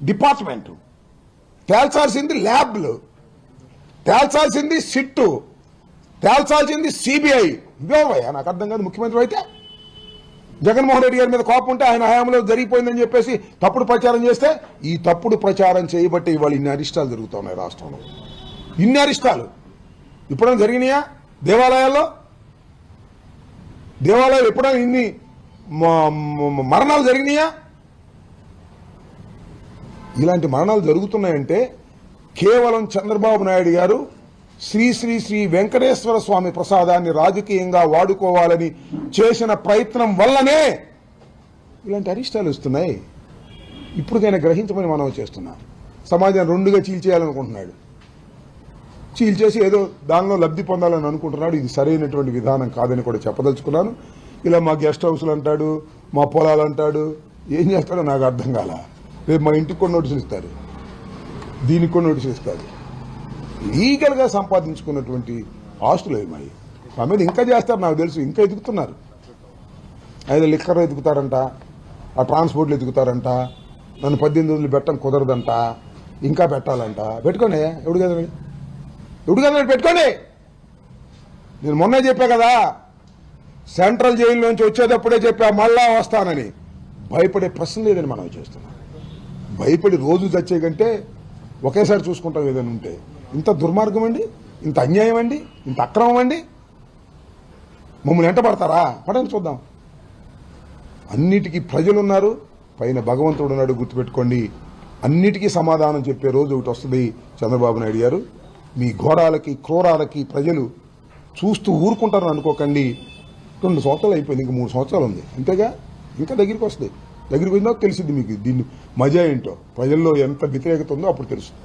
Department, తేల్చాల్సింది ల్యాబ్లు, తేల్చాల్సింది sit, తేల్చాల్సింది CBI. ఇవేవయ్యా నాకు అర్థం కాదు. ముఖ్యమంత్రి అయితే జగన్మోహన్ రెడ్డి గారి మీద కోపం ఉంటే ఆయన హయాంలో జరిగిపోయిందని చెప్పేసి తప్పుడు ప్రచారం చేస్తే, ఈ తప్పుడు ప్రచారం చేయబట్టి ఇవాళ ఇన్ని అరిష్టాలు జరుగుతున్నాయి రాష్ట్రంలో. ఇన్ని అరిష్టాలు ఎప్పుడైనా జరిగినాయా? దేవాలయాలు ఎప్పుడైనా ఇన్ని మరణాలు జరిగినాయా? ఇలాంటి మరణాలు జరుగుతున్నాయంటే కేవలం చంద్రబాబు నాయుడు గారు శ్రీ శ్రీ శ్రీ వెంకటేశ్వర స్వామి ప్రసాదాన్ని రాజకీయంగా వాడుకోవాలని చేసిన ప్రయత్నం వల్లనే ఇలాంటి అరిష్టాలు వస్తున్నాయి. ఇప్పటికైనా గ్రహించమని మనం చేస్తున్నాం. సమాజాన్ని రెండుగా చీల్చేయాలనుకుంటున్నాడు. చీల్చేసి ఏదో దానిలో లబ్ధి పొందాలని అనుకుంటున్నాడు. ఇది సరైనటువంటి విధానం కాదని కూడా చెప్పదలుచుకున్నాను. ఇలా మా గెస్ట్ హౌస్లు అంటాడు, మా పొలాలు అంటాడు, ఏం చేస్తాడో నాకు అర్థం కాల. రేపు మా ఇంటికి కూడా నోటీసులు ఇస్తారు, దీనికి కూడా నోటీసులు ఇస్తారు. లీగల్గా సంపాదించుకున్నటువంటి ఆస్తులు ఏమాయి మా మీద ఇంకా చేస్తారు నాకు తెలుసు. ఇంకా ఎదుగుతున్నారు. అయితే లిక్కర్ ఎదుగుతారంట, ఆ ట్రాన్స్పోర్ట్లు ఎదుగుతారంట, నన్ను 18 పెట్టడం కుదరదంట, ఇంకా పెట్టాలంట. పెట్టుకోండి, ఎవడు కదండి పెట్టుకోండి. నేను మొన్నే చెప్పా కదా, సెంట్రల్ జైలు నుంచి వచ్చేటప్పుడే చెప్పా మళ్ళా వస్తానని. భయపడే ప్రశ్న లేదని మనం చేస్తున్నాం. భయపడి రోజు చచ్చే కంటే ఒకేసారి చూసుకుంటాం ఏదైనా ఉంటే. ఇంత దుర్మార్గం అండి, ఇంత అన్యాయం అండి, ఇంత అక్రమం అండి. మమ్మల్ని ఎంట పడతారా? పడని చూద్దాం. అన్నిటికీ ప్రజలున్నారు, పైన భగవంతుడు ఉన్నాడు. గుర్తుపెట్టుకోండి, అన్నిటికీ సమాధానం చెప్పే రోజు ఒకటి వస్తుంది. చంద్రబాబు నాయుడు గారు, మీ ఘోరాలకి క్రూరాలకి ప్రజలు చూస్తూ ఊరుకుంటారని అనుకోకండి. 2 సంవత్సరాలు అయిపోయింది, ఇంక 3 సంవత్సరాలు ఉంది అంతేగా. ఇంకా దగ్గరికి వస్తుంది. దగ్గరికి వచ్చినా తెలిసింది మీకు దీన్ని మజా ఏంటో, ప్రజల్లో ఎంత వ్యతిరేకత ఉందో అప్పుడు తెలుస్తుంది.